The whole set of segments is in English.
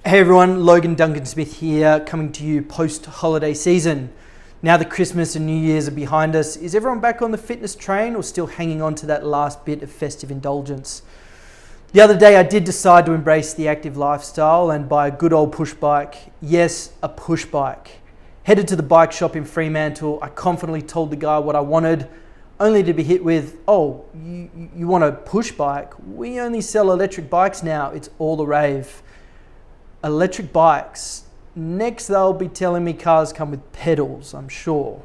Hey everyone, Logan Duncan-Smith here, coming to you post-holiday season. Now that Christmas and New Year's are behind us, is everyone back on the fitness train or still hanging on to that last bit of festive indulgence? The other day I did decide to embrace the active lifestyle and buy a good old push bike. Yes, a push bike. Headed to the bike shop in Fremantle, I confidently told the guy what I wanted, only to be hit with, "Oh, you want a push bike? We only sell electric bikes now, it's all the rave." Electric bikes. Next they'll be telling me cars come with pedals, I'm sure.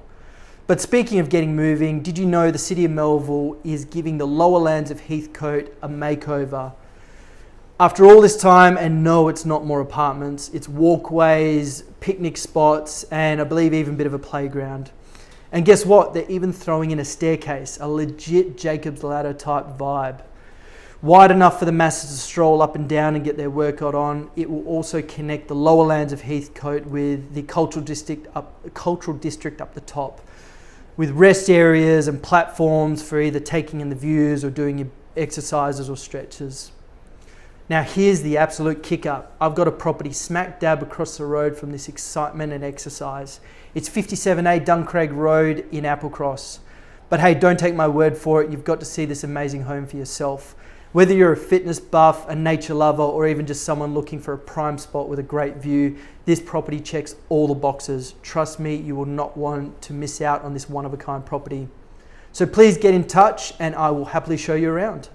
But speaking of getting moving, did you know the city of Melville is giving the lower lands of Heathcote a makeover? After all this time, and no, it's not more apartments, it's walkways, picnic spots, and I believe even a bit of a playground. And guess what? They're even throwing in a staircase, a legit Jacob's Ladder type vibe. Wide enough for the masses to stroll up and down and get their workout on. It will also connect the lower lands of Heathcote with the cultural district up the top, with rest areas and platforms for either taking in the views or doing your exercises or stretches. Now here's the absolute kicker. I've got a property smack dab across the road from this excitement and exercise. It's 57A Duncraig Road in Applecross. But hey, don't take my word for it. You've got to see this amazing home for yourself. Whether you're a fitness buff, a nature lover, or even just someone looking for a prime spot with a great view, this property checks all the boxes. Trust me, you will not want to miss out on this one-of-a-kind property. So please get in touch and I will happily show you around.